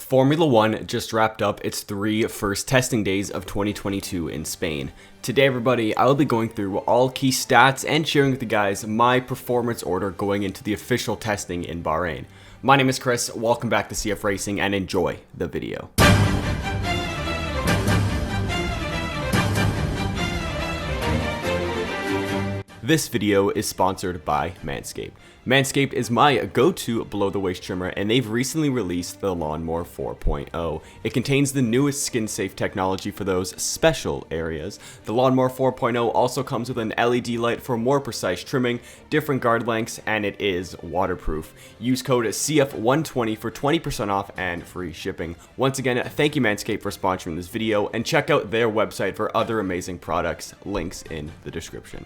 Formula One just wrapped up its three first testing days of 2022 in Spain. Today, everybody, I will be going through all key stats and sharing with you guys my performance order going into the official testing in Bahrain. My name is Chris, welcome back to CFRacing, and enjoy the video. This video is sponsored by Manscaped. Manscaped is my go-to below-the-waist trimmer, and they've recently released the Lawnmower 4.0. It contains the newest skin-safe technology for those special areas. The Lawnmower 4.0 also comes with an LED light for more precise trimming, different guard lengths, and it is waterproof. Use code CF120 for 20% off and free shipping. Once again, thank you Manscaped for sponsoring this video, and check out their website for other amazing products. Links in the description.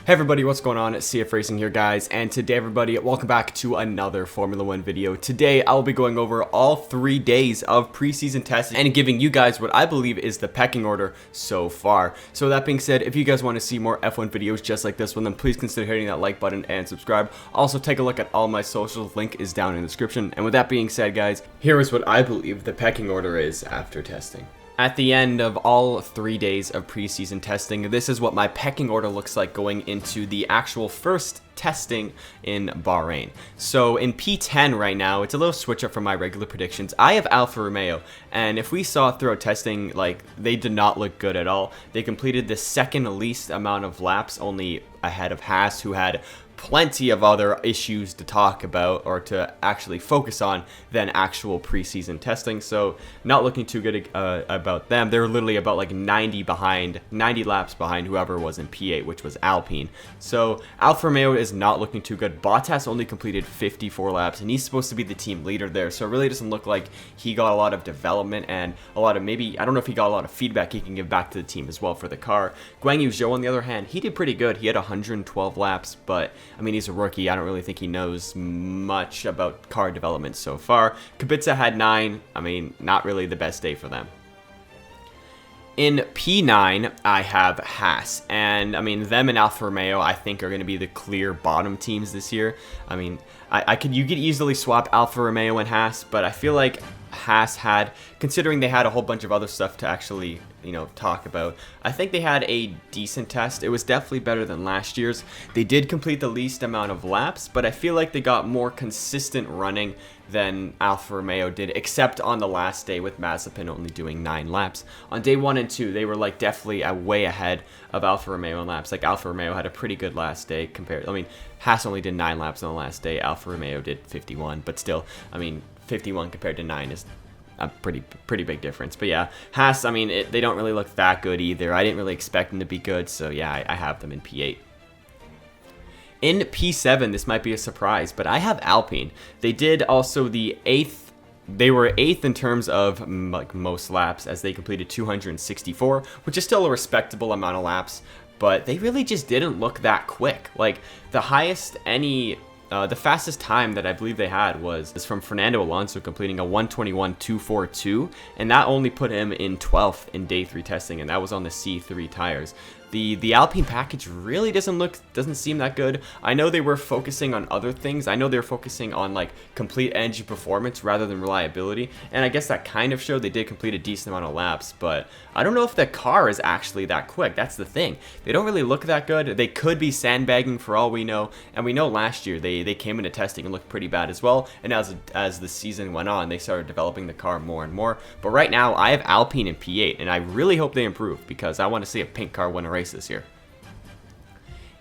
Hey everybody, what's going on? CFRacing here, guys, and today everybody, welcome back to another Formula One video. Today I'll be going over all 3 days of preseason testing and giving you guys what I believe is the pecking order so far. So that being said, if you guys want to see more F1 videos just like this one, then please consider hitting that like button and subscribe. Also take a look at all my socials, link is down in the description. And with that being said, guys, here is what I believe the pecking order is after testing. At the end of all 3 days of preseason testing, this is what my pecking order looks like going into the actual first testing in Bahrain. So in P10 right now, it's a little switch up from my regular predictions. I have Alfa Romeo, and if we saw throughout testing, like, they did not look good at all. They completed the second least amount of laps, only ahead of Haas, who had plenty of other issues to talk about or to actually focus on than actual preseason testing. So not looking too good about them. They're literally about like 90 laps behind whoever was in P8, which was Alpine. So Alfa Romeo is not looking too good. Bottas only completed 54 laps, and he's supposed to be the team leader there. So it really doesn't look like he got a lot of development and a lot of, maybe, I don't know if he got a lot of feedback he can give back to the team as well for the car. Guan Yu Zhou, on the other hand, he did pretty good. He had 112 laps, but I mean, he's a rookie. I don't really think he knows much about car development so far. Kubica had 9. I mean, not really the best day for them. In P9, I have Haas, and I mean, them and Alfa Romeo, I think, are going to be the clear bottom teams this year. I mean, you could easily swap Alfa Romeo and Haas, but I feel like Haas had, considering they had a whole bunch of other stuff to actually, talk about, I think they had a decent test. It was definitely better than last year's. They did complete the least amount of laps, but I feel like they got more consistent running than Alfa Romeo did, except on the last day with Mazepin only doing 9 laps. On day 1 and 2, they were like definitely way ahead of Alfa Romeo in laps. Like Alfa Romeo had a pretty good last day compared, I mean, Haas only did 9 laps on the last day. Alfa Romeo did 51, but still, I mean, 51 compared to 9 is a pretty big difference. But yeah, Haas, I mean, they don't really look that good either. I didn't really expect them to be good, so yeah, I have them in P8. In P7, this might be a surprise, but I have Alpine. They did also the 8th. They were 8th in terms of like most laps, as they completed 264, which is still a respectable amount of laps, but they really just didn't look that quick. Like the highest the fastest time that I believe they had was from Fernando Alonso, completing a 1:21.242, and that only put him in 12th in day 3 testing, and that was on the C3 tires. The Alpine package really doesn't seem that good. I know they were focusing on other things. I know they were focusing on like complete engine performance rather than reliability, and I guess that kind of showed. They did complete a decent amount of laps, but I don't know if the car is actually that quick. That's the thing. They don't really look that good. They could be sandbagging for all we know, and we know last year they came into testing and looked pretty bad as well, and as the season went on, they started developing the car more and more. But right now, I have Alpine in P8, and I really hope they improve because I want to see a pink car win a race this year.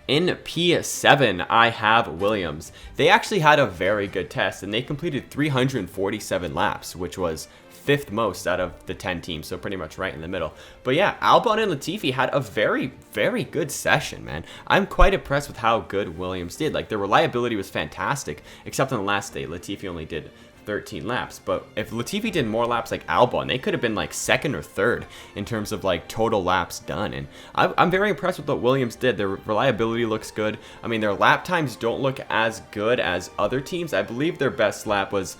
In P7, I have Williams. They actually had a very good test, and they completed 347 laps, which was 5th most out of the 10 teams, so pretty much right in the middle. But yeah, Albon and Latifi had a very, very good session, man. I'm quite impressed with how good Williams did. Like, their reliability was fantastic, except on the last day, Latifi only did 13 laps. But if Latifi did more laps like Albon, they could have been like 2nd or 3rd in terms of like total laps done. And I'm very impressed with what Williams did. Their reliability looks good. I mean, their lap times don't look as good as other teams. I believe their best lap was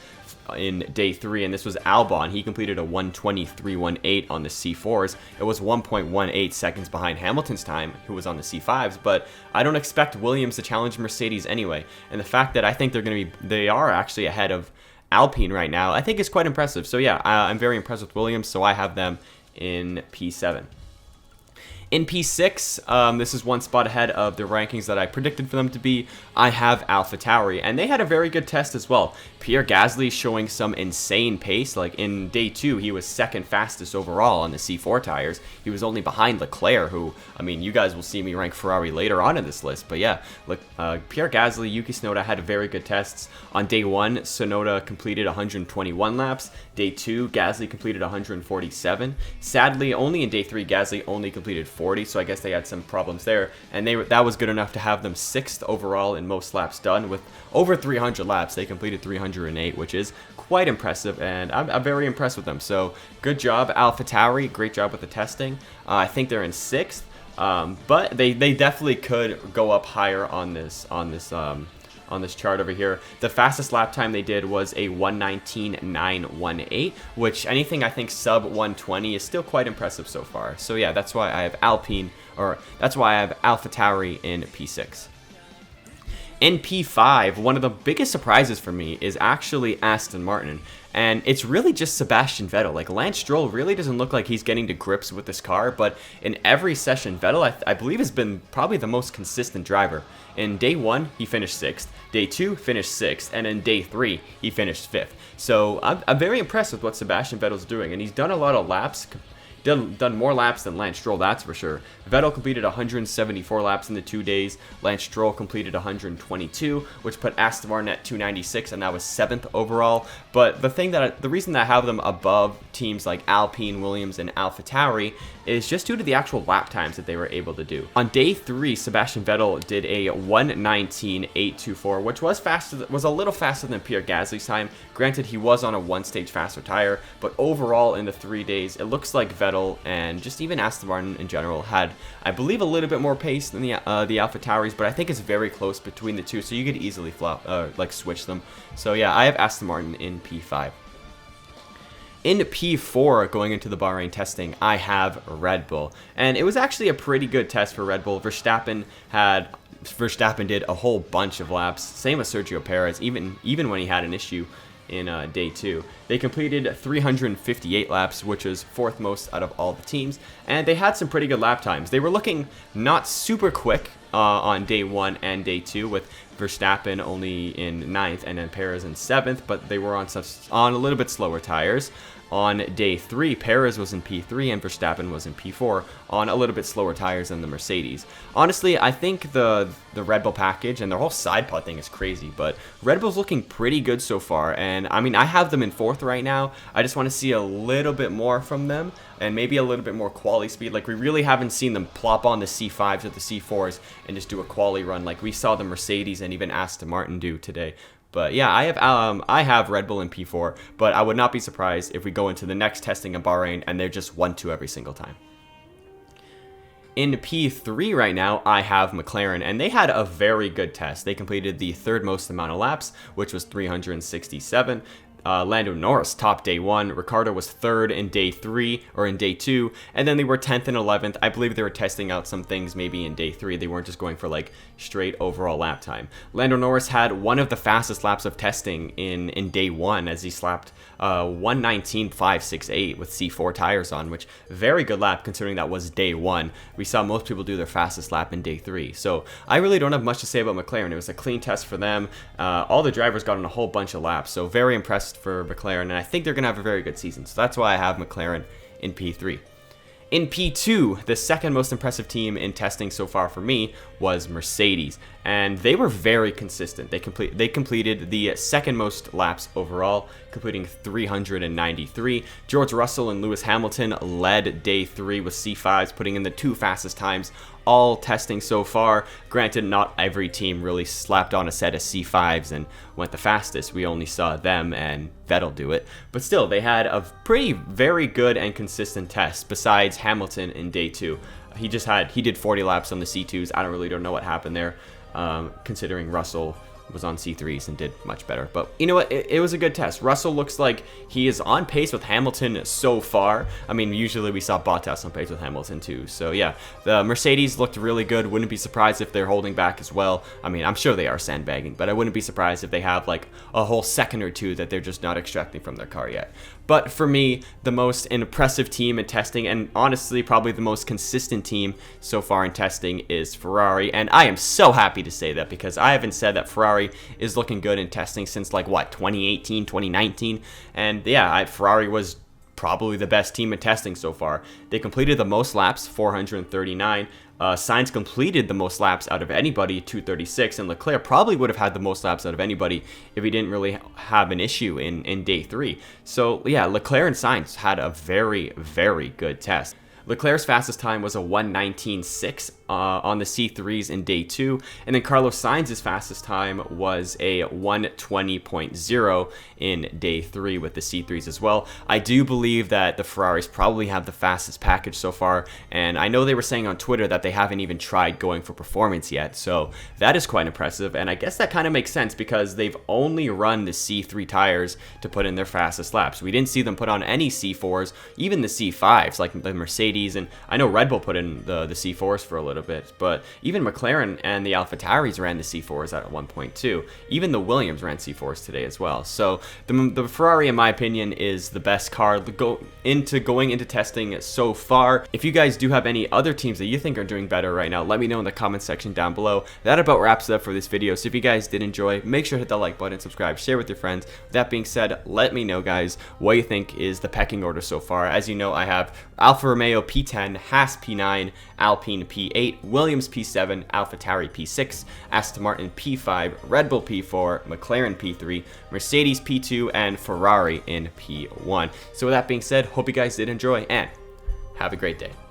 in day 3, and this was Albon. He completed a 1:23.18 on the C4s. It was 1.18 seconds behind Hamilton's time, who was on the C5s, but I don't expect Williams to challenge Mercedes anyway. And the fact that I think they are actually ahead of Alpine right now, I think is quite impressive. So yeah, I'm very impressed with Williams, so I have them in P7. In P6, this is one spot ahead of the rankings that I predicted for them to be. I have AlphaTauri, and they had a very good test as well. Pierre Gasly showing some insane pace. Like in day 2, he was second fastest overall on the C4 tires. He was only behind Leclerc, who, I mean, you guys will see me rank Ferrari later on in this list. But yeah, look, Pierre Gasly, Yuki Tsunoda had very good tests. On day 1, Tsunoda completed 121 laps. Day 2, Gasly completed 147. Sadly, only in day 3, Gasly only completed 40, so I guess they had some problems there, and that was good enough to have them 6th overall in most laps done. With over 300 laps, they completed 308, which is quite impressive, and I'm very impressed with them. So good job, AlphaTauri. Great job with the testing. I think they're in 6th, but they definitely could go up higher on this chart over here. The fastest lap time they did was a 1:19.918, which anything I think sub 120 is still quite impressive so far. So yeah, that's why I have AlphaTauri in P6. In P5, one of the biggest surprises for me is actually Aston Martin. And it's really just Sebastian Vettel. Like, Lance Stroll really doesn't look like he's getting to grips with this car, but in every session, Vettel, I believe, has been probably the most consistent driver. In day 1, he finished 6th. Day 2, finished 6th. And in day 3, he finished 5th. So I'm very impressed with what Sebastian Vettel's doing. And he's done a lot of laps. Done more laps than Lance Stroll, that's for sure. Vettel completed 174 laps in the 2 days. Lance Stroll completed 122, which put Aston Martin at 296, and that was 7th overall. But the reason that I have them above teams like Alpine, Williams, and AlphaTauri is just due to the actual lap times that they were able to do. On day 3, Sebastian Vettel did a 1:19.824, which was a little faster than Pierre Gasly's time. Granted, he was on a 1-stage faster tire, but overall in the 3 days, it looks like Vettel and just even Aston Martin in general had, I believe, a little bit more pace than the AlphaTauris, but I think it's very close between the two, so you could easily switch them. So yeah, I have Aston Martin in P5. In P4, going into the Bahrain testing, I have Red Bull, and it was actually a pretty good test for Red Bull. Verstappen did a whole bunch of laps, same as Sergio Perez, even when he had an issue in day 2. They completed 358 laps, which is 4th most out of all the teams, and they had some pretty good lap times. They were looking not super quick on day 1 and day 2, with Verstappen only in 9th and then Perez in 7th, but they were on a little bit slower tires. On day 3, Perez was in P3 and Verstappen was in P4 on a little bit slower tires than the Mercedes. Honestly, I think the Red Bull package and their whole side pod thing is crazy, but Red Bull's looking pretty good so far, and I mean, I have them in 4th right now. I just want to see a little bit more from them and maybe a little bit more quali speed. Like, we really haven't seen them plop on the C5s or the C4s and just do a quali run like we saw the Mercedes and even Aston Martin do today. But yeah, I have Red Bull in P4, but I would not be surprised if we go into the next testing in Bahrain and they're just 1-2 every single time. In P3 right now, I have McLaren, and they had a very good test. They completed the 3rd most amount of laps, which was 367. Lando Norris topped day 1. Ricciardo was 3rd in day 3 or in day 2, and then they were 10th and 11th. I believe they were testing out some things maybe in day 3. They weren't just going for like straight overall lap time. Lando Norris had one of the fastest laps of testing in day 1 as he slapped 1:19.568 with C4 tires on, which very good lap considering that was day 1. We saw most people do their fastest lap in day 3. So I really don't have much to say about McLaren. It was a clean test for them. All the drivers got on a whole bunch of laps, so very impressed for McLaren, and I think they're going to have a very good season. So that's why I have McLaren in P3. In P2, the second most impressive team in testing so far for me was Mercedes, and they were very consistent. They completed the 2nd most laps overall, completing 393. George Russell and Lewis Hamilton led day 3 with C5s, putting in the 2 fastest times all testing so far. Granted, not every team really slapped on a set of C5s and went the fastest. We only saw them and Vettel do it. But still, they had a very good and consistent test besides Hamilton in day 2. He did 40 laps on the C2s. I don't know what happened there, considering Russell was on C3s and did much better. But you know what? It was a good test. Russell looks like he is on pace with Hamilton so far. I mean, usually we saw Bottas on pace with Hamilton too. So yeah, the Mercedes looked really good. Wouldn't be surprised if they're holding back as well. I mean, I'm sure they are sandbagging, but I wouldn't be surprised if they have like a whole second or two that they're just not extracting from their car yet. But for me, the most impressive team in testing, and honestly probably the most consistent team so far in testing, is Ferrari. And I am so happy to say that, because I haven't said that Ferrari is looking good in testing since like what, 2018, 2019. And yeah, Ferrari was probably the best team in testing so far. They completed the most laps, 439. Sainz completed the most laps out of anybody, 236, and Leclerc probably would have had the most laps out of anybody if he didn't really have an issue in day 3. So yeah, Leclerc and Sainz had a very, very good test. Leclerc's fastest time was a 1:19.6 on the C3s in day 2, and then Carlos Sainz's fastest time was a 1:20.0 in day 3 with the C3s as well. I do believe that the Ferraris probably have the fastest package so far, and I know they were saying on Twitter that they haven't even tried going for performance yet, so that is quite impressive, and I guess that kind of makes sense because they've only run the C3 tires to put in their fastest laps. We didn't see them put on any C4s, even the C5s like the Mercedes, and I know Red Bull put in the C4s for a little bit, but even McLaren and the AlphaTauris ran the C4s at 1.2. Even the Williams ran C4s today as well. So the Ferrari, in my opinion, is the best car going into testing so far. If you guys do have any other teams that you think are doing better right now, let me know in the comment section down below. That about wraps it up for this video. So if you guys did enjoy, make sure to hit that like button, subscribe, share with your friends. With that being said, let me know, guys, what you think is the pecking order so far. As you know, I have Alfa Romeo P10, Haas P9, Alpine P8, Williams P7, AlphaTauri P6, Aston Martin P5, Red Bull P4, McLaren P3, Mercedes P2, and Ferrari in P1. So with that being said, hope you guys did enjoy, and have a great day.